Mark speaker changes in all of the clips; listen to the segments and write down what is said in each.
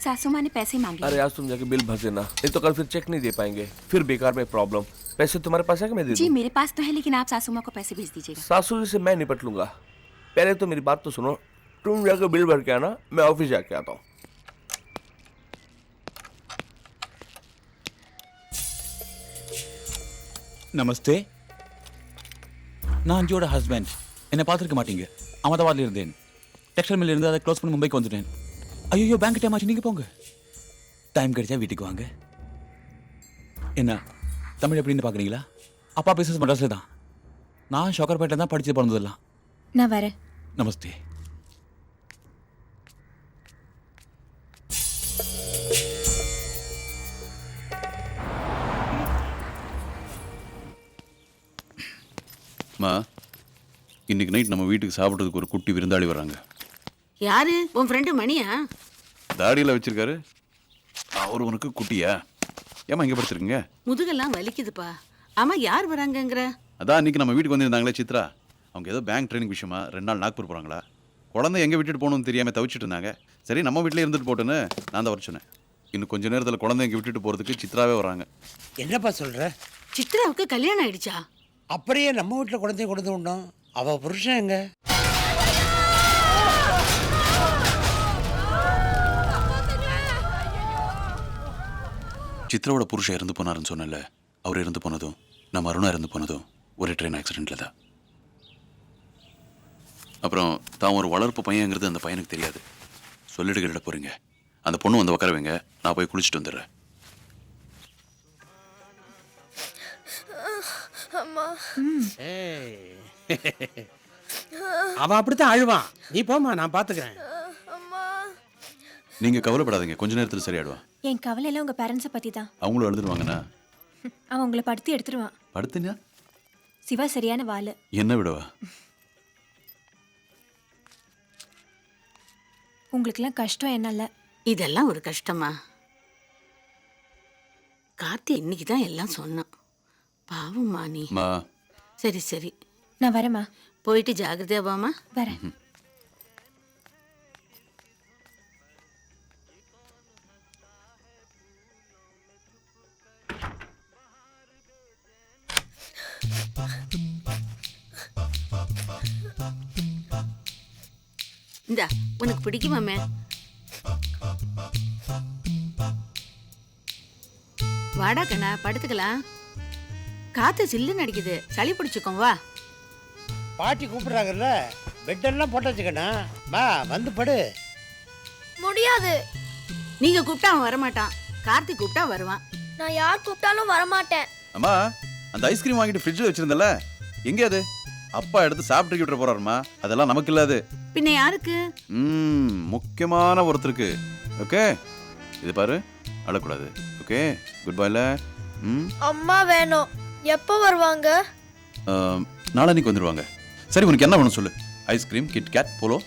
Speaker 1: सासू माँ ने पैसे मांगे।
Speaker 2: अरे आज तुम जाके बिल भर देना, नहीं तो कल फिर चेक नहीं दे पाएंगे, फिर बेकार में प्रॉब्लम। पैसे तुम्हारे पास है कि मैं दे
Speaker 1: जी
Speaker 2: दूं?
Speaker 1: मेरे पास तो है, लेकिन आप सासू माँ को पैसे भेज दीजिएगा।
Speaker 2: सासू जी से मैं निपट लूंगा। पहले तो मेरी बात तो सुनो, तुम जाके बिल भर के आना, मैं ऑफिस जाके आता हूँ।
Speaker 3: நமஸ்தே. நான் அஞ்சியோட ஹஸ்பண்ட். என்னை பார்த்துருக்க மாட்டீங்க. அகமதாபாத்ல இருந்தேன். டெக்ஸ்டைல் மில் இருந்து அதை க்ளோஸ் பண்ணி மும்பைக்கு வந்துட்டேன். ஐயோ பேங்க் டைம் ஆச்சு, நீங்கள் போங்க. டைம் கிடைச்சா வீட்டுக்கு வாங்க. என்ன தமிழ் எப்படின்னு பார்க்குறீங்களா? அப்பா பிஸ்னஸ் மெட்ராஸில் தான். நான் ஷோக்கர்பேட்டில் தான் படித்து பிறந்ததெல்லாம்.
Speaker 1: நான் வரேன்.
Speaker 3: நமஸ்தே.
Speaker 4: இன்னைக்கு நைட் நம்ம வீட்டுக்கு சாப்பிட்றதுக்கு ஒரு குட்டி விருந்தாளி வராங்க.
Speaker 5: யாரு? உன் ஃப்ரெண்டு மணியா?
Speaker 4: தாடியில் வச்சிருக்காரு அவர். உனக்கு குட்டியா? ஏமா இங்கே படுத்துருக்கீங்க?
Speaker 5: முதுகெல்லாம் வலிக்குதுப்பா. ஆமா, யார் வராங்கங்கிற?
Speaker 4: அதான் இன்னைக்கு நம்ம வீட்டுக்கு வந்திருந்தாங்களே சித்ரா, அவங்க ஏதோ பேங்க் ட்ரைனிங் விஷயமா 2 நாள் நாக்பூர் போகிறாங்களா. குழந்தை எங்கே விட்டுட்டு போகணும்னு தெரியாமல் தவிச்சிட்டு இருந்தாங்க. சரி நம்ம வீட்டிலே இருந்துட்டு போட்டுன்னு நான் தான் வர சொன்னேன். இன்னும் கொஞ்சம் நேரத்தில் குழந்தை எங்கே விட்டுட்டு போகிறதுக்கு சித்ராவே வராங்க.
Speaker 6: என்னப்பா சொல்ற?
Speaker 5: சித்ராவுக்கு கல்யாணம் ஆயிடுச்சா?
Speaker 6: அப்படியே நம்ம வீட்டில் குழந்தைய கொடுத்து விட்டோம். அவ புருஷன் எங்க?
Speaker 4: சித்ராவோட புருஷன் இறந்து போனாருன்னு சொன்னல, அவர் இறந்து போனதும் நம்ம அருணா இறந்து போனதும் ஒரே ட்ரெயின் ஆக்சிடென்ட்ல தான். அப்புறம் தான் ஒரு வளர்ப்பு பையங்கிறது அந்த பையனுக்கு தெரியாது. சொல்லிடுகிற போறீங்க. அந்த பொண்ணு வந்து உட்கார வைங்க, நான் போய் குளிச்சுட்டு வந்துடுறேன்.
Speaker 6: அவன் அப்படித்தான் அழுவான். நீ போமா, நான் பாத்துக்கிறேன்.
Speaker 4: நீங்க கவலைப்படாதீங்க, கொஞ்ச நேரத்தில் சரியாடுவான்.
Speaker 1: என் கவலை எல்லாம் உங்க பேரண்ட்ஸை பத்தி தான்.
Speaker 4: அவங்களும் எழுந்துருவாங்கண்ணா.
Speaker 1: அவன் உங்களை படுத்து எடுத்துருவான்.
Speaker 4: படுத்துனா
Speaker 1: சிவா சரியான வாளு.
Speaker 4: என்ன விடவா?
Speaker 1: உங்களுக்கெல்லாம் கஷ்டம் என்னல்ல.
Speaker 5: இதெல்லாம் ஒரு கஷ்டமா? கார்த்தி இன்னைக்கு தான் எல்லாம் சொன்னான். பாவம்மா நீ. சரி சரி,
Speaker 1: நான் வரேம்மா.
Speaker 5: போயிட்டு ஜாகிரதையா வாமா.
Speaker 1: வரேன்.
Speaker 5: இந்தா, உனக்கு பிடிக்குமாமே? வாடா கண்ணா, படுத்துக்கலாம். காத்து சில்லுன்னு அடிக்குது, சளி பிடிச்சுக்கோ. வா.
Speaker 6: பாட்டி கூப்பிடுறாங்கல்ல, பெட்டெல்லாம் போட்டு வச்சுக்கண்ணா. வா வந்து படு.
Speaker 7: முடியாது.
Speaker 5: நீங்க கூப்பிட்டா அவன் வரமாட்டான். கார்த்திக் கூப்பிட்டா வருவான்.
Speaker 7: நான் யார் கூப்பிட்டாலும் வரமாட்டேன்.
Speaker 4: அம்மா, அந்த ஐஸ்கிரீம் வாங்கிட்டு ஃப்ரிட்ஜில் வச்சிருந்தல, எங்கே அது? அப்பா எடுத்து சாப்பிட்டு விட்டுற போறாருமா. அதெல்லாம் நமக்கு இல்லாது.
Speaker 5: பின்ன யாருக்கு?
Speaker 4: முக்கியமான ஒருத்தருக்கு. ஓகே, இது பாரு, அழக்கூடாது. ஓகே, குட் பைல.
Speaker 7: அம்மா வேணும். எப்போ வருவாங்க?
Speaker 4: நாளைக்கு வந்துடுவாங்க. சரி, உனக்கு என்ன வேணும் சொல்லு. Ice cream, KitKat, polo.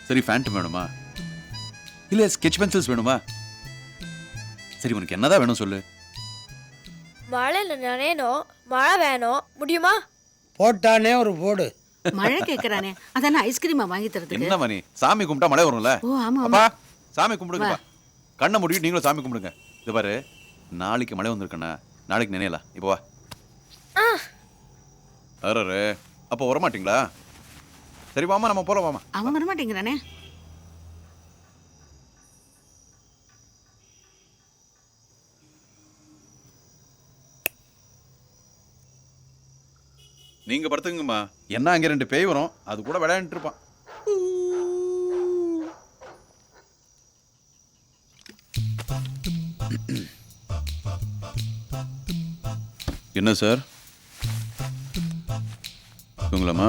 Speaker 4: சரி, ஃபேண்டம் வேணுமா? இல்லை ஸ்கெட்ச் பென்சில்ஸ் வேணுமா? சரி, உனக்கு என்னதான் வேணும் சொல்லு.
Speaker 7: மழையில் நனையணும், மழை வேணும். முடியுமா?
Speaker 6: போட்டானே ஒரு போடு.
Speaker 5: மழை கேட்கறானே, அதானே ஐஸ்கிரீமா வாங்கி தரதுக்கு.
Speaker 4: என்ன மணி, சாமி கும்பிட்டா மழை வரும்ல?
Speaker 5: ஓ ஆமா
Speaker 4: அப்பா,
Speaker 5: ஆமா.
Speaker 4: சாமி கும்பிடுங்கப்பா. கண்ணை மூடிட்டு நீங்களும் சாமி கும்பிடுங்க. இது பாரு, நாளைக்கு மழை வந்திருக்கண்ணா, நாளைக்கு நினையலாம். இப்போ வா. அரே, அப்போ வரமாட்டீங்களா? சரி வாமா, நம்ம போலாம். வாமா.
Speaker 5: அவன் வரமாட்டேங்கிறானே.
Speaker 4: நீங்க படுத்துங்கம்மா. என்ன அங்க 2 பேய் வரும், அது கூட விளையாண்டுட்டு இருப்பான். என்ன சார் தூங்கலாமா?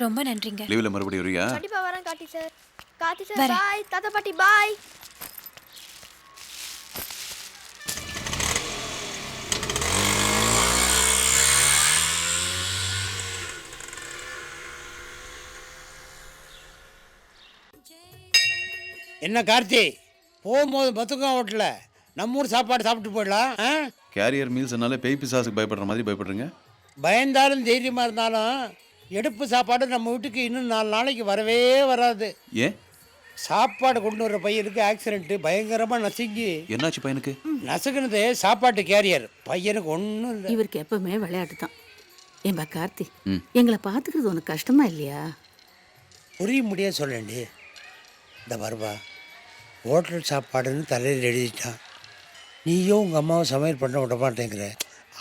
Speaker 1: ரொம்ப நன்றிங்க.
Speaker 4: லீவில் மறுபடியும் வரியா?
Speaker 7: கண்டிப்பா வரேன் கார்த்தி சார். கார்த்தி சார்
Speaker 1: வரேன்.
Speaker 7: பாய். தாத்தா பாட்டி பாய்.
Speaker 6: என்ன கார்த்தி, போகும்போது பத்துக்கம் ஹோட்டல நம்ம ஊர் சாப்பாடு சாப்பிட்டு போயிடலாம்.
Speaker 4: கேரியர் மீல்ஸ்னாலே பேய் பிசாசுக்கு பயப்படுற மாதிரி பயப்படுறீங்க.
Speaker 6: பயந்தாலும் தைரியமாக இருந்தாலும் எடுப்பு சாப்பாடு நம்ம வீட்டுக்கு இன்னும் 4 நாளைக்கு வரவே வராது.
Speaker 4: ஏன்?
Speaker 6: சாப்பாடு கொண்டு வர பையனுக்கு ஆக்சிடென்ட் பயங்கரமாக நசுங்கி
Speaker 4: என்னாச்சு பையனுக்கு?
Speaker 6: நசுக்குனது சாப்பாட்டு கேரியர். பையனுக்கு ஒன்றும் இல்லை.
Speaker 5: இவருக்கு எப்பவுமே விளையாட்டு தான். ஏன்பா கார்த்தி, எங்களை பார்த்துக்கிறது உனக்கு கஷ்டமா இல்லையா?
Speaker 6: புரிய முடியாது சொல்லேண்டி. இந்த வருவா ஹோட்டல் சாப்பாடுன்னு தலையில் எழுதிட்டான். நீயும் உங்கள் அம்மாவும் சமையல் பண்ண விட மாட்டேங்கிற.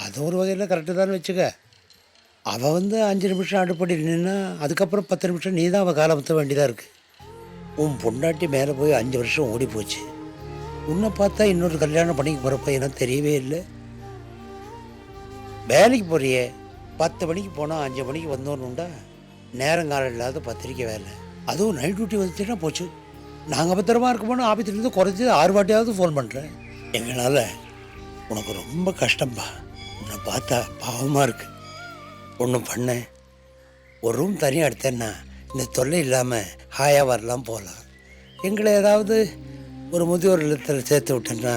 Speaker 6: அது ஒரு வகையில் கரெக்டு தான் வச்சுக்க. அவள் 5 நிமிஷம் அடுப்படி நின்னா அதுக்கப்புறம் 10 நிமிஷம் நீ தான் அவள் காலை முத்த வேண்டியதாக இருக்குது. உன் பொண்டாட்டி மேலே போய் 5 வருஷம் ஓடி போச்சு. உன்னை பார்த்தா இன்னொரு கல்யாணம் பண்ணிக்க போகிறப்ப எனக்கு தெரியவே இல்லை. வேலைக்கு போறியே, 10 மணிக்கு போனால் 5 மணிக்கு வந்தோன்னுண்டா. நேரங்காலம் இல்லாத பத்திரிக்கை வேலை, அதுவும் நைட் டியூட்டி வந்துச்சுன்னா போச்சு. நாங்கள் பத்திரமா இருக்கோம்னு ஆபீஸ்லேருந்து குறைஞ்சது 6 வாட்டியாவது ஃபோன் பண்ணுறேன். எங்களால் உனக்கு ரொம்ப கஷ்டம்பா. உன்னை பார்த்தா பாவமாக இருக்குது. ஒன்றும் பண்ண, ஒரு ரூம் தனியாக எடுத்தேன்னா இந்த தொல்லை இல்லாமல் ஹாயாக வரலாம் போகலாம். எங்களை ஏதாவது ஒரு முதியோர் இல்லத்தில் சேர்த்து விட்டேன்னா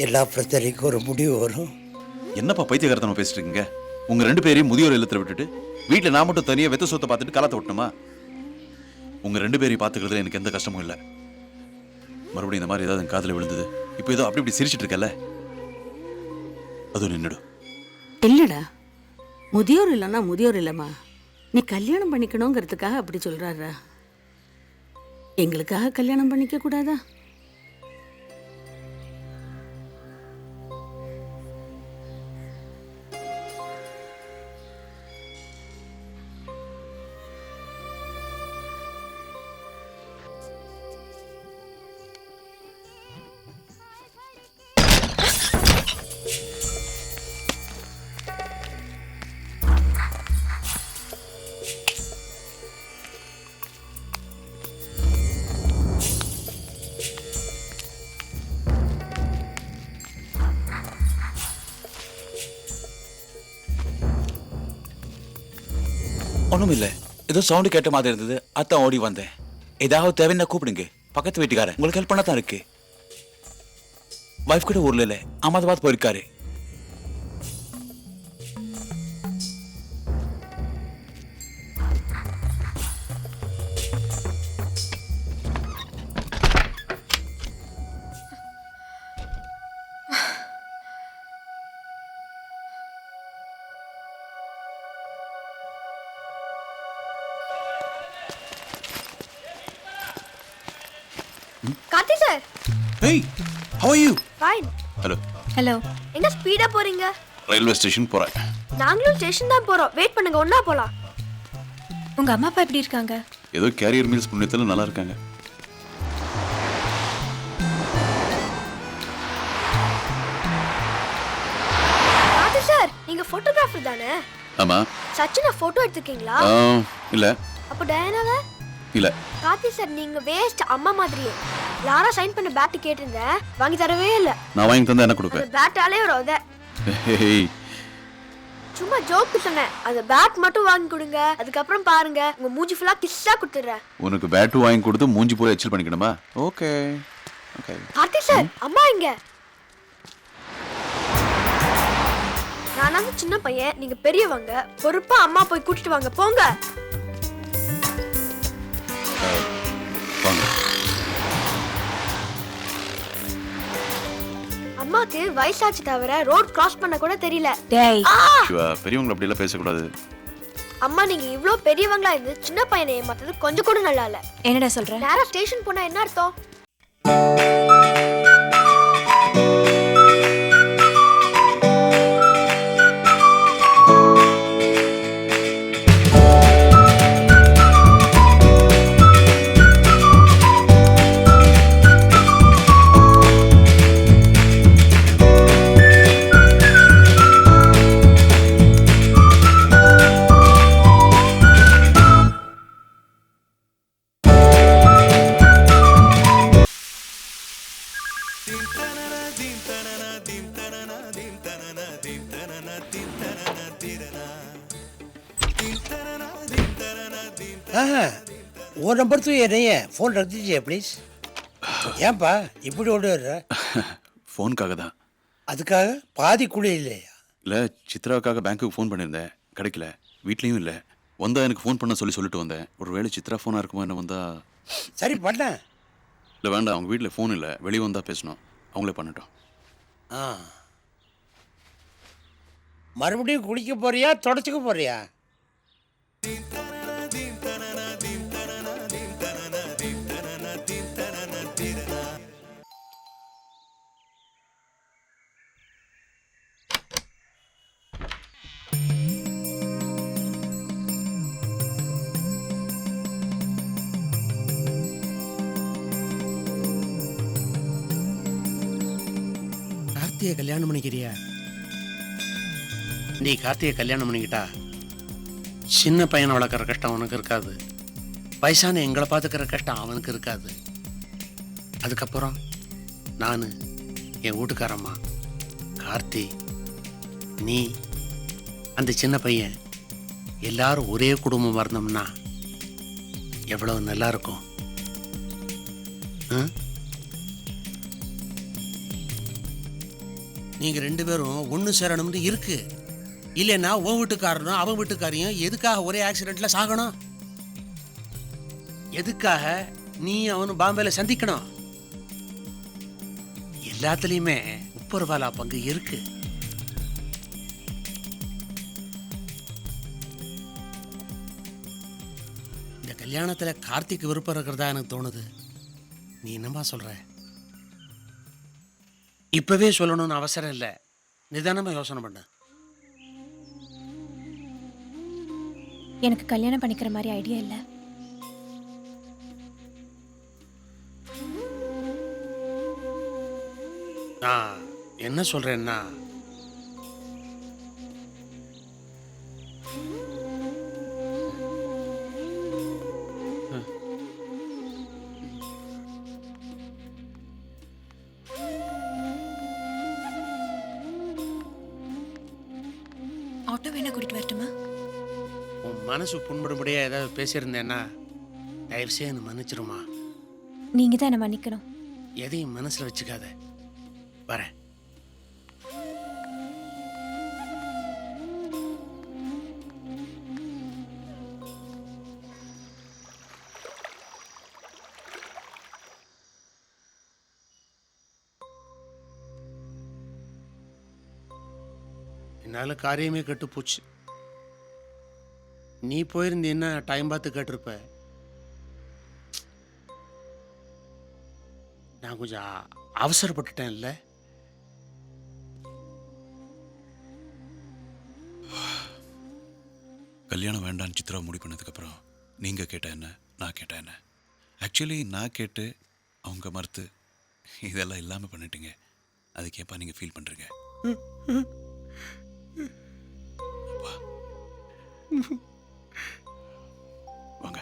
Speaker 6: எல்லா பிரச்சனைக்கும் ஒரு முடிவு வரும்.
Speaker 4: என்னப்பா பைத்தியகாரத்தனம் பேசிட்டு இருக்கீங்க? உங்க 2 பேரையும் முதியோர் இல்லத்தில் விட்டுட்டு வீட்டில் நான் மட்டும் தனியாக வெத்த சொத்தை பார்த்துட்டு காலத்தை விட்டணுமா? உங்க 2 பேரையும் பார்த்துக்கிறதுல எனக்கு எந்த கஷ்டமும் இல்லை. மறுபடியும் இந்த மாதிரி ஏதாவது என் காதில் விழுந்தது, இப்போ ஏதோ அப்படி இப்படி சிரிச்சிட்டு இருக்கல, அது நின்றுடும்.
Speaker 5: இல்லடா, முதியோர் இல்லைன்னா முதியோர் இல்லைம்மா. நீ கல்யாணம் பண்ணிக்கணுங்கிறதுக்காக அப்படி சொல்றாரா? எங்களுக்காக கல்யாணம் பண்ணிக்க கூடாதா?
Speaker 3: ஒன்றும் இல்லை, ஏதோ சவுண்டு கேட்ட மாதிரி இருந்தது, அதான் ஓடி வந்தேன். ஏதாவது தேவைன்னா கூப்பிடுங்க, பக்கத்து வீட்டுக்காரன் உங்களுக்கு ஹெல்ப் பண்ண தான் இருக்கு. வைஃப் கூட ஊர்ல இல்லை, அகமதாபாத் போயிருக்காரு.
Speaker 7: Karthi sir.
Speaker 4: Hey, how are you?
Speaker 7: Fine.
Speaker 4: Hello.
Speaker 1: Hello.
Speaker 7: எங்க ஸ்பீடா போறீங்க?
Speaker 4: ரயில்வே ஸ்டேஷன் போறேன்.
Speaker 7: நாங்களும் ஸ்டேஷன் தான் போறோம். வெயிட் பண்ணுங்க, ஒண்ணா போலாம்.
Speaker 1: உங்க அம்மா அப்பா எப்படி இருக்காங்க?
Speaker 4: ஏதோ கேரியர் மீல்ஸ் புண்ணியத்தில் நல்லா இருக்காங்க.
Speaker 7: கார்த்தி சார், நீங்க போட்டோகிராஃபர் தானே?
Speaker 4: ஆமா.
Speaker 7: சச்சினை போட்டோ எடுத்துக்கீங்களா?
Speaker 4: இல்ல.
Speaker 7: அப்ப டயானாவ?
Speaker 4: இல்ல.
Speaker 7: கார்த்தி சார், நீங்க வேஸ்ட். அம்மா மாதிரியே. லாரா சைன் பண்ண பேட் கேட்டிருந்தேன், வாங்கி தரவே இல்ல.
Speaker 4: நான் வாங்கி தந்தா என்ன கொடுப்பேன்?
Speaker 7: அந்த பேட்டாலே ஒரு உத.
Speaker 4: ஏய்,
Speaker 7: சும்மா ஜோக்கு சொன்னேன். அந்த பேட் மட்டும் வாங்கி கொடுங்க, அதுக்கப்புறம் பாருங்க உங்க மூஞ்சி ஃபுல்லா கிஸ்ஸா கொடுத்துறேன்.
Speaker 4: உனக்கு பேட்டு வாங்கி கொடுத்து மூஞ்சி பூரா எச்சில் பண்ணிக்கணுமா? Okay okay.
Speaker 7: கார்த்தி சார், அம்மா எங்க? நானாவது சின்ன பையன், நீங்க பெரியவங்க. பொறுப்பா அம்மா போய் கூட்டிட்டு வாங்க, போங்க.
Speaker 4: வாங்க.
Speaker 7: அம்மாக்கு வயசாச்சு தவிர ரோட் கிராஸ் பண்ண கூட தெரியல.
Speaker 1: டேய்,
Speaker 4: சிவா, பெரியவங்களை அப்படி எல்லாம் பேசக்கூடாது.
Speaker 7: அம்மா, நீங்க இவ்ளோ பெரியவங்களா இருந்து சின்ன பையனை ஏமாத்தது கொஞ்சம் கூட நல்லா இல்ல.
Speaker 1: என்னடா சொல்ற?
Speaker 7: நேரா ஸ்டேஷன் போனா என்ன அர்த்தம்?
Speaker 6: वो नंबर तो ये नहीं है, फ़ोन रख दीजिए प्लीज़. ஏன்பா இப்படி ஓடி வர்ற?
Speaker 4: ஃபோனுக்காக தான்.
Speaker 6: அதுக்காக பாதி குழி இல்லையா?
Speaker 4: இல்லை, சித்ராவுக்காக பேங்க்குக்கு ஃபோன் பண்ணியிருந்தேன், கிடைக்கல. வீட்லேயும் இல்லை. வந்தா எனக்கு ஃபோன் பண்ண சொல்லிட்டு வந்தேன். ஒரு வேளை சித்ரா ஃபோனாக இருக்குமா என்ன வந்தா?
Speaker 6: சரி பண்ண.
Speaker 4: இல்லை வேண்டாம், அவங்க வீட்டில் ஃபோன் இல்லை, வெளியே வந்தால் பேசணும். அவங்களே பண்ணட்டும்.
Speaker 6: ஆ, மறுபடியும் குளிக்க போறியா தொடச்சிக்க போறியா? கார்த்தியை கல்யாணம் பண்ணிக்கிறியா? நீ கார்த்தியை கல்யாணம் பண்ணிக்கிட்டா சின்ன பையனை வளர்க்குற கஷ்டம் அவனுக்கு இருக்காது, வயசான எங்களை பார்த்துக்கிற கஷ்டம் அவனுக்கு இருக்காது. அதுக்கப்புறம் நான், என் வீட்டுக்காரம்மா, கார்த்தி, நீ, அந்த சின்ன பையன் எல்லாரும் ஒரே குடும்பமாக இருந்தோம்னா எவ்வளவு நல்லா இருக்கும். நீங்கள் ரெண்டு பேரும் ஒன்று சேரணும்னு இருக்கு. இல்லைன்னா உன் வீட்டுக்காரனும் அவன் வீட்டுக்காரையும் எதுக்காக ஒரே ஆக்சிடெண்ட்ல சாகணும்? எதுக்காக நீ அவனும் பாம்பேல சந்திக்கணும்? எல்லாத்துலேயுமே உப்பர்வாலா பங்கு இருக்கு. இந்த கல்யாணத்தில் கார்த்திக் விருப்பம் இருக்கிறதா எனக்கு தோணுது. நீ என்னமா சொல்ற? இப்பவே சொல்லணும்னு அவசரம் இல்லை, நிதானமா யோசனை பண்ண.
Speaker 1: எனக்கு கல்யாணம் பண்ணிக்கிற மாதிரி ஐடியா இல்லை.
Speaker 6: நான் என்ன சொல்றேன்னா,
Speaker 1: ஆட்டோ வேணா கூட்டிட்டு வரட்டுமா?
Speaker 6: உன் மனசு புண்படும்படியா ஏதாவது பேசியிருந்தேன்னா தயவுசெய்து என்னை மன்னிச்சிருமா.
Speaker 1: நீங்க தான் என்ன மன்னிக்கணும்.
Speaker 6: எதையும் மனசுல வச்சுக்காத. வரேன். என்னால் காரியமே கெட்டு போச்சு. நீ போயிருந்தீன்னா டைம் பார்த்து கேட்டிருப்ப. நான் கொஞ்சம் அவசரப்பட்டுட்டேன் இல்லை?
Speaker 4: கல்யாணம் வேண்டான்னு சித்ரா முடிவு பண்ணதுக்கப்புறம் நீங்கள் கேட்ட என்ன, நான் கேட்டேன் என்ன? ஆக்சுவலி நான் கேட்டு அவங்க மறுத்து இதெல்லாம் இல்லாமல் பண்ணிட்டீங்க. அதுக்கு ஏப்பா நீங்கள் ஃபீல் பண்ணுறீங்க? வாங்க.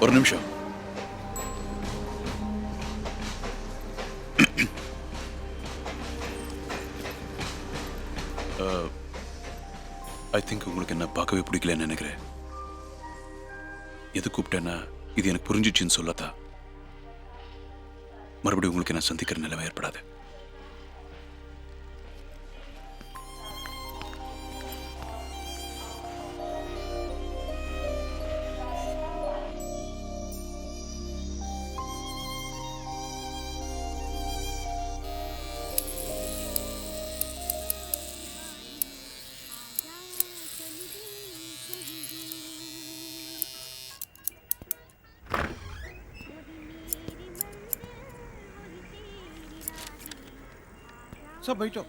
Speaker 4: ஒரு நிமிஷம். ஐ திங்க் உங்களுக்கு என்ன பார்க்கவே பிடிக்கலன்னு நினைக்கிறேன். எது கூப்பிட்டேன்னா இது எனக்கு புரிஞ்சிச்சுன்னு சொல்லத்தா. மறுபடியும் உங்களுக்கு என்ன சந்திக்கிற நிலைமை ஏற்படாது.
Speaker 8: सब बैठो,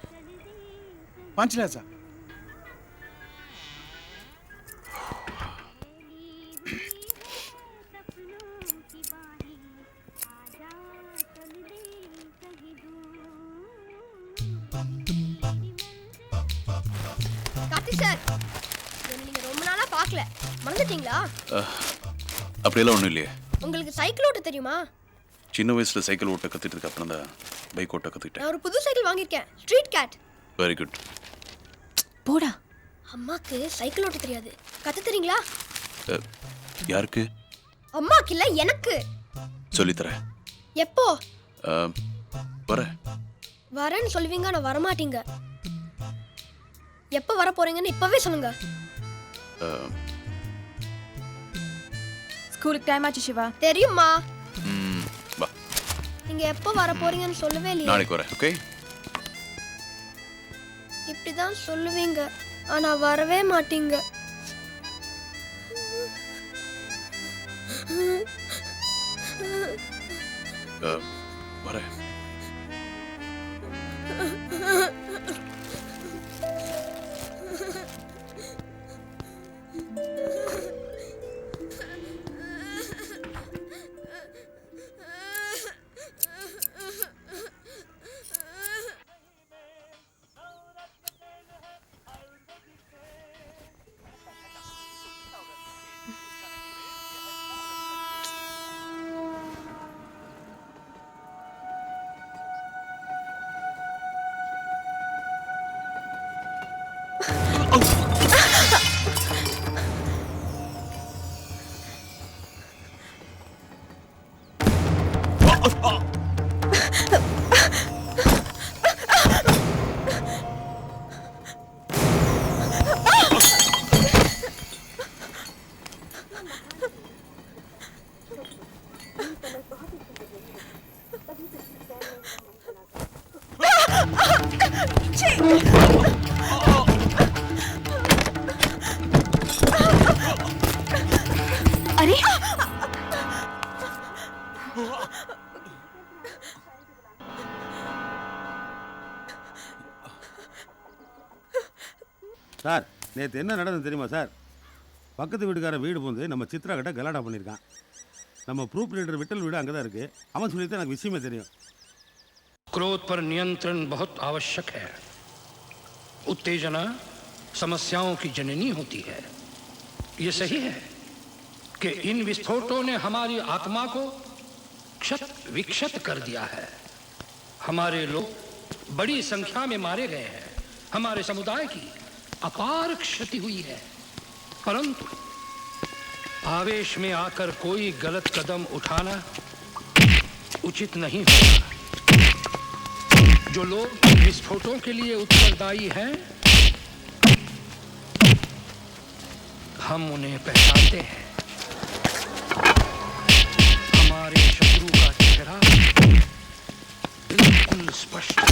Speaker 8: 5 ले ऐसा.
Speaker 7: சார் நீங்க ரொம்ப நாளா பார்க்கல, மறந்துட்டீங்களா?
Speaker 4: அப்படியெல்லாம் ஒன்றும் இல்லையே.
Speaker 7: உங்களுக்கு சைக்கிள் ஓட்ட தெரியுமா?
Speaker 4: சின்ன வயசுல சைக்கிள் ஓட்ட கற்றுட்டதுக்கு அப்புறம் தான் பைக் ஓட்ட கற்றுக்கிட்டேன்.
Speaker 7: நான் ஒரு புது சைக்கிள் வாங்கியிருக்கேன், ஸ்ட்ரீட் கேட்.
Speaker 4: Very good.
Speaker 1: போடா.
Speaker 7: அம்மாக்கு சைக்கிள் ஓட்ட தெரியாது, கத்து தரீங்களா?
Speaker 4: யாருக்கு?
Speaker 7: அம்மாக்கு இல்ல, எனக்கு.
Speaker 4: சொல்லித்தரேன்.
Speaker 7: எப்போ
Speaker 4: வரேன்.
Speaker 7: வரேன்னு சொல்லுவீங்க, நான் வரமாட்டீங்க. எப்போ வர போறீங்கன்னு இப்பவே சொல்லுங்க.
Speaker 1: ஸ்கூலுக்கு டைம் ஆச்சு சிவா.
Speaker 7: தெரியுமா?
Speaker 4: வா.
Speaker 7: நீங்க எப்போ வர போறீங்கன்னு சொல்லவே இல்லையே.
Speaker 4: நாளைக்கு வரேன். ஓகே.
Speaker 7: இப்படிதான் சொல்லுவீங்க, ஆனா வரவே மாட்டீங்க.
Speaker 4: வரேன்.
Speaker 1: अरे
Speaker 8: சார், நேற்று என்ன நடந்தது தெரியுமா சார்? பக்கத்து வீட்டுக்கார வீடு போந்து நம்ம சித்ரா கிட்ட கலாட்டா பண்ணியிருக்கான். நம்ம ப்ரூஃப் ரீடர் விட்டல் வீடு அங்கே தான் இருக்குது. அவன் சொல்லிட்டு எனக்கு விஷயமே தெரியும்.
Speaker 9: क्रोध पर नियंत्रण बहुत आवश्यक है। उत्तेजना समस्याओं की जननी होती है। ये सही है कि इन विस्फोटों ने हमारी आत्मा को क्षत विक्षत कर दिया है। हमारे लोग बड़ी संख्या में मारे गए हैं। हमारे समुदाय की अपार क्षति हुई है। परंतु आवेश में आकर कोई गलत कदम उठाना उचित नहीं होगा। जो लोग विस्फोटों के लिए उत्तरदायी हैं, हम उन्हें पहचानते हैं। हमारे शत्रु का चेहरा बिल्कुल स्पष्ट है।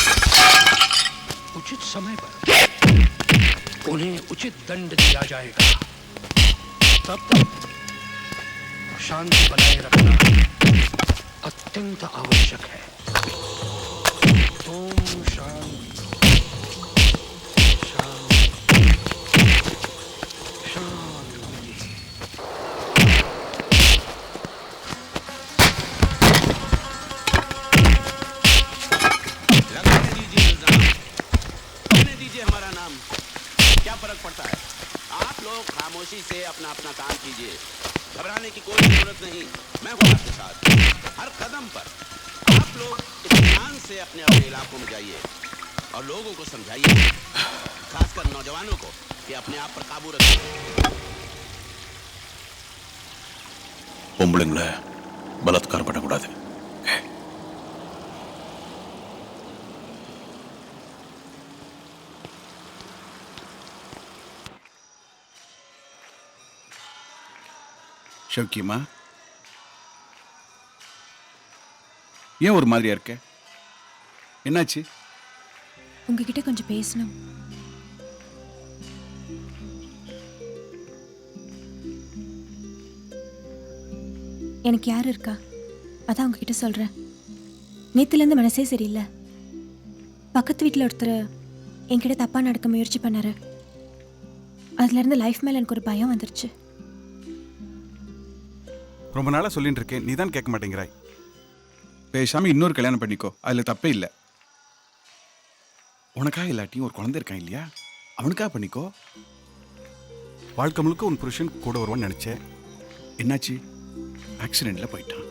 Speaker 9: उचित समय पर उन्हें उचित दंड दिया जाएगा। तब तक शांति बनाए रखना अत्यंत आवश्यक है। ओम शांति शांति शांति।
Speaker 10: कहने दीजिए हमारा नाम, क्या फर्क पड़ता है? आप लोग खामोशी से अपना अपना काम कीजिए, घबराने की कोई जरूरत नहीं। मैं हूँ आपके साथ। हर कदम पर आप लोग इत्मीनान से अपने अपने इलाकों में जाइए और लोगों को समझाइए, खासकर नौजवानों को, कि अपने आप पर काबू रखें।
Speaker 4: பொம்பளைங்களை பலாத்காரம் பண்ணக்கூடாது.
Speaker 8: ஷோக்கியம்மா, ஏன் ஒரு மாதிரியா இருக்க? என்னாச்சு?
Speaker 1: உங்ககிட்ட கொஞ்சம் பேசணும். எனக்கு யார் இருக்கா, அதான் உங்ககிட்ட சொல்கிறேன். நேற்றுலேருந்து மனசே சரியில்லை. பக்கத்து வீட்டில் ஒருத்தர் என்கிட்ட தப்பாக நடக்க முயற்சி பண்ணார். அதுலேருந்து லைஃப் மேலே எனக்கு ஒரு பயம் வந்துருச்சு.
Speaker 8: ரொம்ப நாளாக சொல்லிட்டு இருக்கேன், நீ தான் கேட்க மாட்டேங்கிறாய். பேசாமல் இன்னொரு கல்யாணம் பண்ணிக்கோ, அதில் தப்பே இல்லை. உனக்காக இல்லாட்டியும் ஒரு குழந்தை இருக்கான் இல்லையா?
Speaker 11: அவனுக்காக பண்ணிக்கோ. வாழ்க்கை முழுக்க உன் புருஷன் கூட வருவான்னு நினச்சேன். என்னாச்சு? ஆக்சிடெண்ட்டில் போயிட்டான்.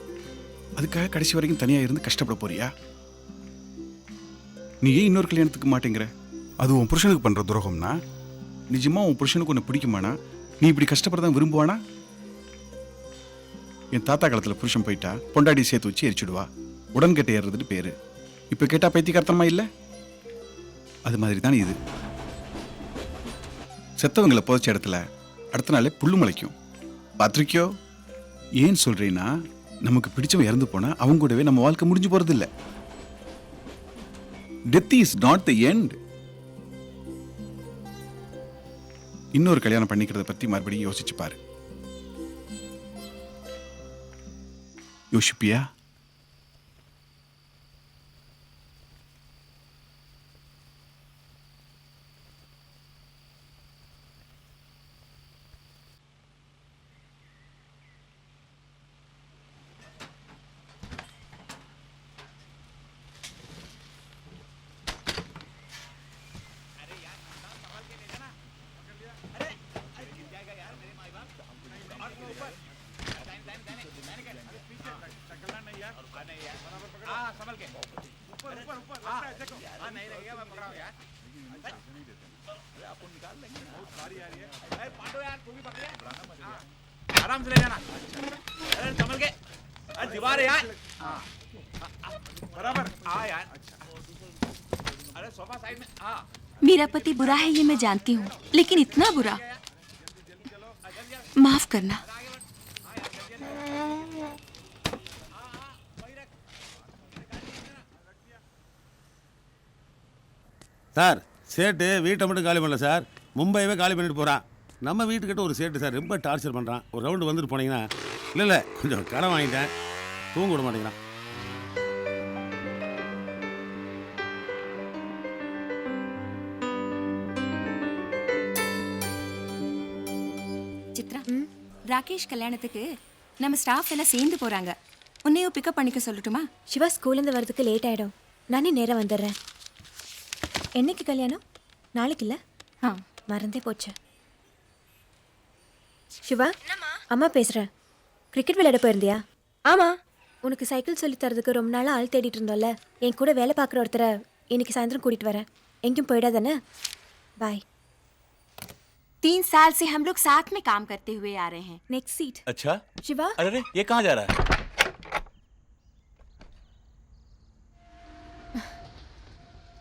Speaker 11: அதுக்காக கடைசி வரைக்கும் தனியாக இருந்து கஷ்டப்பட போறியா? நீ ஏன் இன்னொரு கல்யாணத்துக்கு மாட்டேங்கிற? அது உன் புருஷனுக்கு பண்ணுற துரோகம்னா? நிஜமாக உன் புருஷனுக்கு உன்னை பிடிக்குமானா? நீ இப்படி கஷ்டப்படுறதான் விரும்புவானா? என் தாத்தா காலத்தில் புருஷன் போயிட்டா பொண்டாடி சேர்த்து வச்சு எரிச்சுடுவா. உடன்கட்டை ஏறுறதுன்னு பேர். இப்போ கேட்டால் பைத்தியக்காரத்தனமா இல்லை? அது மாதிரி தான் இது. செத்தவங்களை புதைச்ச இடத்துல அடுத்த நாளே புல்லு முளைக்கும். பார்த்துருக்கியோ? ஏன் சொல்றேன்னா, நமக்கு பிடிச்சவன் இறந்து போனா அவங்க கூடவே நம்ம வாழ்க்கை முடிஞ்சு போறது இல்லை. Death is not the end. இன்னொரு கல்யாணம் பண்ணிக்கிறத பத்தி மறுபடியும் யோசிச்சு பாரு. யோசிப்பியா?
Speaker 3: आराम से ले जाना। अरे संभल के। अरे दीवार है यार। बराबर। हाँ यार। अरे सोफा साइड में। हाँ।
Speaker 1: मेरा पति बुरा है ये मैं जानती हूँ, लेकिन इतना बुरा माफ करना।
Speaker 8: சார் சேட்டு வீட்டை மட்டும் காலி பண்ணல சார், மும்பையவே காலி பண்ணிட்டு போகிறான். நம்ம வீட்டுக்கிட்ட ஒரு சேட்டு சார் ரொம்ப டார்ச்சர் பண்ணுறான். ஒரு ரவுண்டு வந்துட்டு போனீங்கன்னா. இல்லை கொஞ்சம் கடன் வாங்கிட்டேன், தூங்க விட மாட்டேங்கிறான்.
Speaker 1: சித்ரா, ராகேஷ் கல்யாணத்துக்கு நம்ம ஸ்டாஃப் எல்லாம் சேர்ந்து போறாங்க. உன்னையும் பிக்கப் பண்ணிக்க சொல்லட்டுமா? சிவா ஸ்கூல்லேருந்து வரதுக்கு லேட் ஆகிடும். நானே நேராக வந்துடுறேன். என்னைக்கு கல்யாணம்? நாளைக்கு இல்லை? மறந்தே போச்சு. சிவா, அம்மா பேசுகிறேன். கிரிக்கெட் விளையாட போயிருந்தியா? ஆமாம். உனக்கு சைக்கிள் சொல்லி தரதுக்கு ரொம்ப நாளாக ஆள் தேடிட்டு இருந்தோம்ல, என் கூட வேலை பார்க்குற ஒருத்தரை இன்னைக்கு சாயந்தரம் கூட்டிகிட்டு வரேன். எங்கேயும் போயிடாதானே? பாய்.
Speaker 12: 3 साल से हम लोग साथ में काम करते हुए आ रहे हैं।
Speaker 1: Next seat.
Speaker 3: अच्छा।
Speaker 1: शिवा।
Speaker 3: अरे ये कहाँ जा रहा है?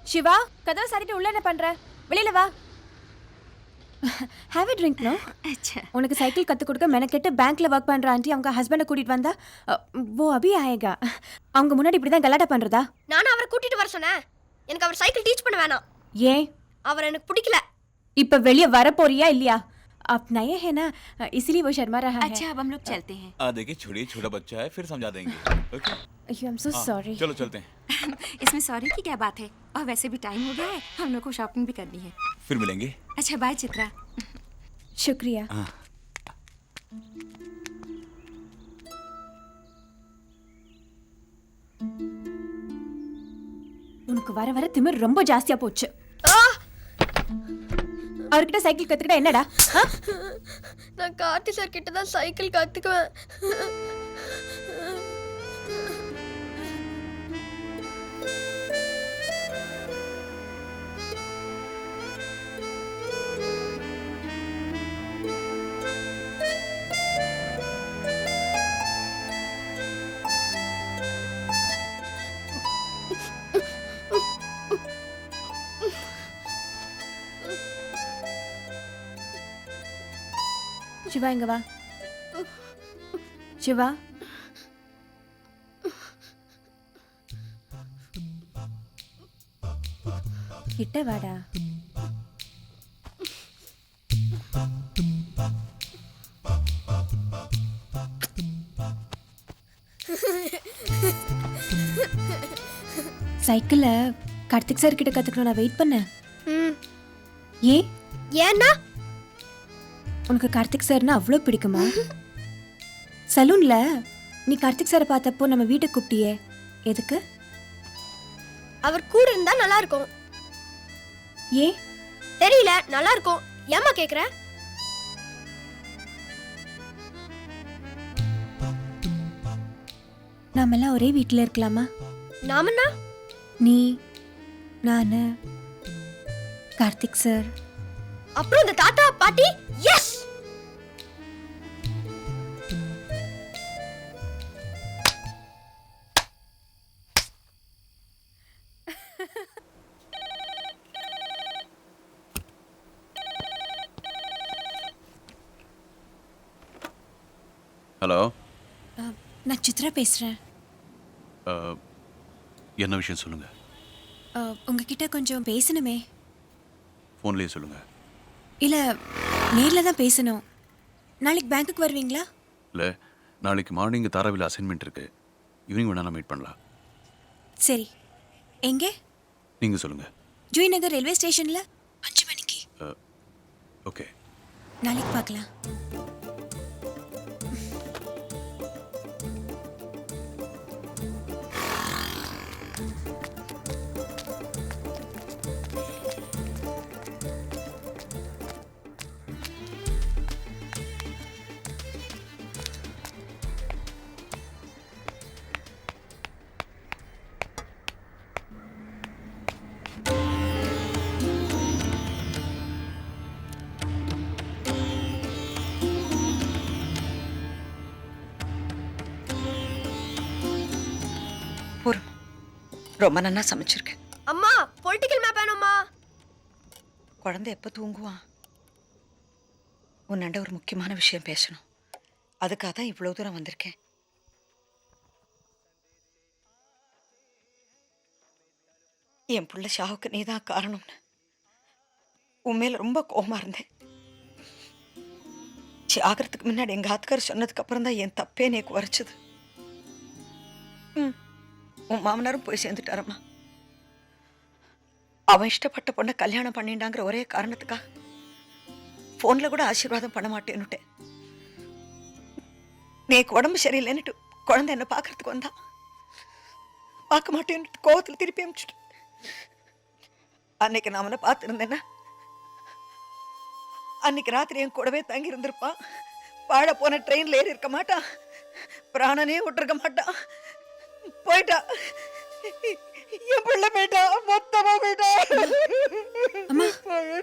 Speaker 1: சிவா, கதவை சாத்திட்டு உள்ள என்ன பண்ற? வெளியில வா. Have a drink no? अच्छा. உனக்கு சைக்கிள் கத்து கொடுக்க மெனக்கெட்டு பேங்க்ல வர்க் பண்ற ஆண்டி அவங்க ஹஸ்பண்ட கூட்டிட்டு வந்தா वो अभी आएगा. அவங்க முன்னாடி இப்படி தான் கலாட்டா பண்றதா?
Speaker 7: நானும் அவரை கூட்டிட்டு வர சொன்னேன். எனக்கு அவர் சைக்கிள் டீச் பண்ண வேணாம்.
Speaker 1: ஏன்?
Speaker 7: அவர் எனக்கு பிடிக்கல.
Speaker 1: இப்ப வெளிய வர போறியா இல்லையா? आप नए हैं ना, इसलिए वो शर्मा रहा है.
Speaker 12: अच्छा, अब हम लोग चलते हैं।
Speaker 3: देखिए छोड़िए, छोटा बच्चा है, फिर समझा देंगे। Okay.
Speaker 1: I am so sorry.
Speaker 3: चलो चलते हैं।
Speaker 12: इसमें सॉरी की क्या बात है? और वैसे भी टाइम हो गया है, हम लोग को शॉपिंग भी करनी है।
Speaker 3: फिर मिलेंगे।
Speaker 12: अच्छा बाय चित्रा।
Speaker 1: शुक्रिया. உனக்கு வர வர திமிர் ரொம்ப ஜாஸ்தியா போச்சு. அவர்கிட்ட சைக்கிள் கத்துக்கிட்டா என்னடா?
Speaker 7: நான் கார்த்தி சார் கிட்ட தான் சைக்கிள் கத்துக்குவேன்.
Speaker 1: சிவா இங்க வா. சிவா, கிட்ட வாடா. சைக்கிள கார்த்திக் சார் கிட்ட கத்துக்கணும். நான் வெயிட் பண்ணேன்.
Speaker 7: ஏன்னா
Speaker 1: உனக்கு கார்த்திக் சார்னா அவ்வளோ பிடிக்குமா? சலூன்ல நீ கார்த்திக் சாரை பார்த்தப்போ நம்ம வீட்டுக்கு கூப்பிட்டியே, எதுக்கு?
Speaker 7: அவர் கூட இருந்தா நல்லா இருக்கும்.
Speaker 1: ஏன்?
Speaker 7: தெரியல, நல்லா இருக்கும். ஏம்மா கேக்குற?
Speaker 1: நாமெல்லாம் ஒரே வீட்டில் இருக்கலாமா?
Speaker 7: நாமன்னா?
Speaker 1: நீ, நான், கார்த்திக் சார்,
Speaker 7: அப்புறம் இந்த தாத்தா பாட்டி. எஸ்.
Speaker 4: ஹலோ,
Speaker 1: நான் சித்ரா பேசுகிறேன்.
Speaker 4: என்ன விஷயம் சொல்லுங்க.
Speaker 1: உங்ககிட்ட கொஞ்சம் பேசணுமே.
Speaker 4: ஃபோன்லேயே சொல்லுங்க.
Speaker 1: இல்லை, நேரில் தான் பேசணும். நாளைக்கு பேங்க்குக்கு வருவீங்களா?
Speaker 4: இல்லை, நாளைக்கு மார்னிங் தாராவில அசைன்மெண்ட் இருக்கு. ஈவினிங் வேணா மீட் பண்ணலாம்.
Speaker 1: சரி, எங்கே?
Speaker 4: நீங்கள் சொல்லுங்க.
Speaker 1: ஜூய் நகர் ரயில்வே ஸ்டேஷனில் 5 மணிக்கு.
Speaker 4: ஓகே,
Speaker 1: நாளைக்கு பார்க்கலாம்.
Speaker 13: ரொம்ப நல்லா சமைச்சிருக்கேன்.
Speaker 7: அம்மா, பொலிட்டிக்கல் மேப் வேணும்மா.
Speaker 13: குழந்தை எப்போ தூங்குவான்? உன்னாண்ட ஒரு முக்கியமான விஷயம் பேசணும். அதுக்காக தான் இவ்வளோ தூரம் வந்திருக்கேன். என் புள்ள ஷாவுக்கு நீ தான் காரணம்னு உண்மையில ரொம்ப கோபமா இருந்தேன். ஆகிறதுக்கு முன்னாடி எங்கள் ஆத்துக்கார் சொன்னதுக்கு அப்புறம் தான் என் தப்பே எனக்கு வரைச்சது. உன் மாமனாரும் போய் சேர்ந்துட்டாரம்மா. அவன் இஷ்டப்பட்ட பொண்ணை கல்யாணம் பண்ணிட்டாங்கிற ஒரே காரணத்துக்காக ஃபோனில் கூட ஆசீர்வாதம் பண்ண மாட்டேன்னுட்டேன். நேக்கு உடம்பு சரியில்லைன்னுட்டு குழந்தை என்னை பார்க்கறதுக்கு வந்தான். பார்க்க மாட்டேன்னுட்டு கோவத்தில் திருப்பி அனுப்பிச்சுட்டு அன்னைக்கு நான் அவனை பார்த்துருந்தேன்னா அன்னைக்கு ராத்திரி என் கூடவே தங்கி இருந்திருப்பான். வாழ போன ட்ரெயின்ல ஏறி இருக்க மாட்டான். பிராணனே விட்டுருக்க மாட்டான். போயிட்டா, என் பிள்ளை போயிட்டா, மொத்தமா போயிட்டா.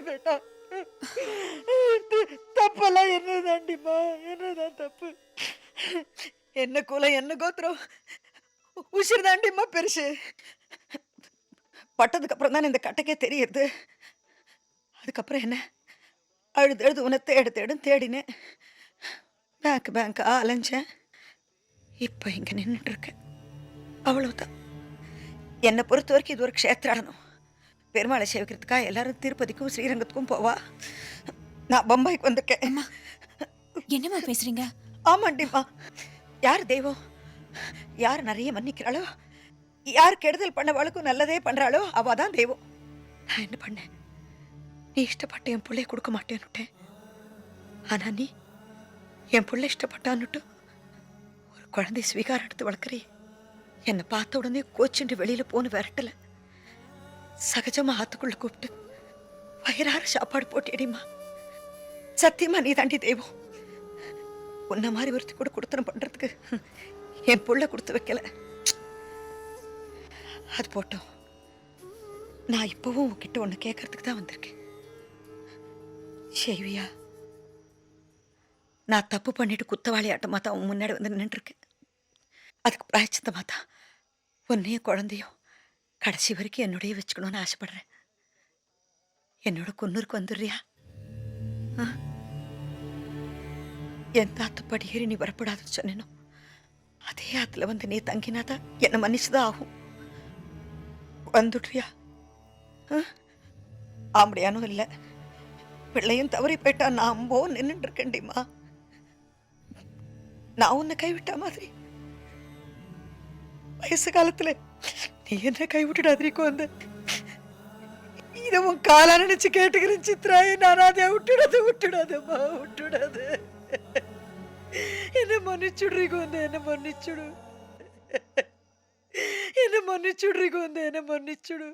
Speaker 13: போயிட்டா. தப்பெல்லாம் என்னதாண்டிமா, என்னதான் தப்பு? என்ன கூலம், என்ன கோத்திரம், உசிர் தாண்டிமா பெருசு. பட்டதுக்கு அப்புறம் தான் இந்த கட்டைக்கே தெரியுது. அதுக்கப்புறம் என்ன அழுது அழுது உன்னை தேடினேன். பேங்க் அலைஞ்சேன். இப்போ இங்கே நின்றுட்டு இருக்கேன். அவ்வளவுதான். என்னை பொறுத்த வரைக்கும் இது ஒரு க்ஷேத்ராடனம். பெருமாளை சேவிக்கிறதுக்காக எல்லாரும் திருப்பதிக்கும் ஸ்ரீரங்கத்துக்கும் போவா. நான் பம்பாய்க்கு வந்திருக்கேன்.
Speaker 1: என்னம்மா பேசுறீங்க?
Speaker 13: ஆமாண்டிம்மா. யார் தெய்வம், யார் நிறைய மன்னிக்கிறாளோ, யார் கெடுதல் பண்ணவாளுக்கும் நல்லதே பண்றாளோ அவ தான் தெய்வம். நான் என்ன பண்ணேன்? நீ இஷ்டப்பட்ட என் பிள்ளைய கொடுக்க மாட்டேன்னுட்டேன். ஆனா நீ என் பிள்ளை இஷ்டப்பட்டான்னுட்டு ஒரு குழந்தை ஸ்வீகாரம் எடுத்து வளர்க்குறே. என்னை பார்த்த உடனே கோச்சுண்டு வெளியில போன்னு விரட்டல, சகஜமா ஆத்துக்குள்ள கூப்பிட்டு வயிறார சாப்பாடு போட்டியடிமா. சத்தியமா நீ தாண்டி தெய்வம். உன்ன மாதிரி ஒருத்தி கூட கொடுத்தனம் பண்றதுக்கு என் புள்ள கொடுத்து வைக்கல. அது போட்டோம். நான் இப்பவும் உன்கிட்ட ஒண்ணு கேட்கறதுக்கு தான் வந்திருக்கேன். ஷேவியா, நான் தப்பு பண்ணிட்டு குத்தவாளி ஆட்டமா தான் உன் முன்னாடி வந்து நின்றுருக்கேன். அதுக்கு பிராய்ச்சித்தமா தான் உன்னையும் குழந்தையும் கடைசி வரைக்கும் என்னுடைய வச்சுக்கணும்னு ஆசைப்படுறேன். என்னோட குன்னூருக்கு வந்துடுறியா? என் தாத்து படியேறி நீ வரப்படாதுன்னு சொன்னேனோ அதே ஆத்துல வந்து நீ தங்கினாதான் என்னை மன்னிச்சுதான் ஆகும். வந்துடுறியா? ஆம்படியானும் இல்லை, பிள்ளையும் தவறி போயிட்டா நான் அம்போ நின்றுட்டு இருக்கேன்டிமா. நான் உன்னை கைவிட்டா மாதிரி வயசு காலத்துல நீ என்ன கைவிட்டுடாதிரிக்கோ அந்த இதை உன் காலா நினைச்சு கேட்டுக்கிறேன் சித்ராயை. நான் அதை விட்டுடாதம்மா, விட்டுடாது. என்ன மன்னிச்சுடுறீங்க, என்ன மன்னிச்சுடு, என்ன மன்னிச்சுடுறீங்க, என்ன மன்னிச்சுடு.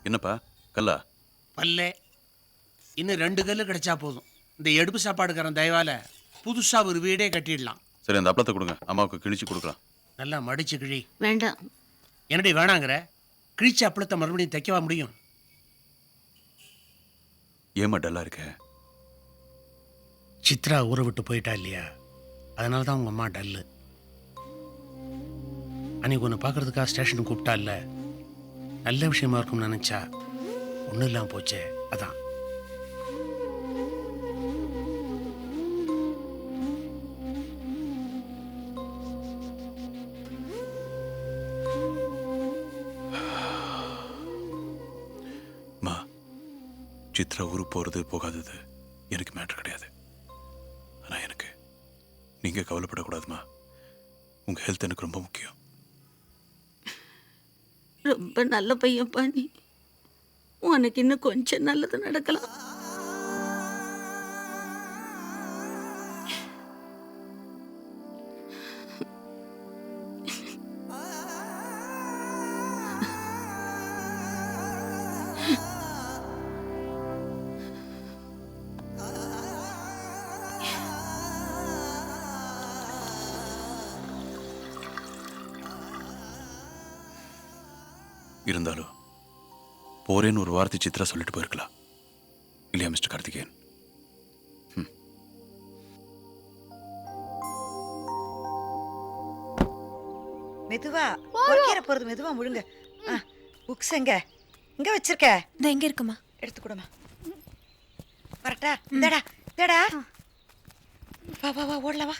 Speaker 4: என்னப்பா கல்லா?
Speaker 8: பல்லே இன்னும் 2 கல்லு கிடைச்சா போதும். இந்த எடுப்பு சாப்பாடுக்காரன் தயவால புதுசா ஒரு வீடே கட்டிடலாம்.
Speaker 4: சரி அந்த அப்பளத்தை கொடுங்க, அம்மாவுக்கு கிழிச்சு கொடுக்கலாம்.
Speaker 8: நல்லா மடிச்சு கிழி.
Speaker 5: வேண்டாம்.
Speaker 8: என்னடி வேணாங்கிற? கிழிச்ச அப்பளத்தை மறுபடியும் தைக்கவா முடியும்?
Speaker 4: ஏமா டல்லா இருக்க?
Speaker 8: சித்ரா ஊரை விட்டு போயிட்டா இல்லையா, அதனால தான் உங்க அம்மா டல்லு. அன்னைக்கு ஒன்று பார்க்கறதுக்காக ஸ்டேஷனுக்கு கூப்பிட்டா இல்ல, நல்ல விஷயமா இருக்கும்னு நினைச்சா ஒன்றும் இல்லாமல் போச்சே, அதான்.
Speaker 4: மா, சித்ரா ஊருக்கு போகிறது போகாதது எனக்கு மேட்ரு கிடையாது. ஆனால் எனக்கு நீங்கள் கவலைப்படக்கூடாதுமா. உங்கள் ஹெல்த் எனக்கு ரொம்ப முக்கியம்.
Speaker 5: ரொம்ப நல்ல பையன்ப்பா நீ. உனக்கு இன்னும் கொஞ்சம் நல்லது நடக்கலாம்.
Speaker 4: இருந்தாலும் போறேன்னு ஒரு வார்த்தை சித்ரா சொல்லிட்டு போயிருக்கலாம் இல்லையா மிஸ்டர் கார்த்திகேயன்?
Speaker 13: மெதுவா கீரை போறது மெதுவா முழுங்க. புக்ஸ் எங்க வச்சிருக்க?
Speaker 1: நான் எங்க இருக்குமா?
Speaker 13: எடுத்து கொடுமா. வரட்டா? இந்தடா இந்தடா. வா வா வா ஓடலாம் வா.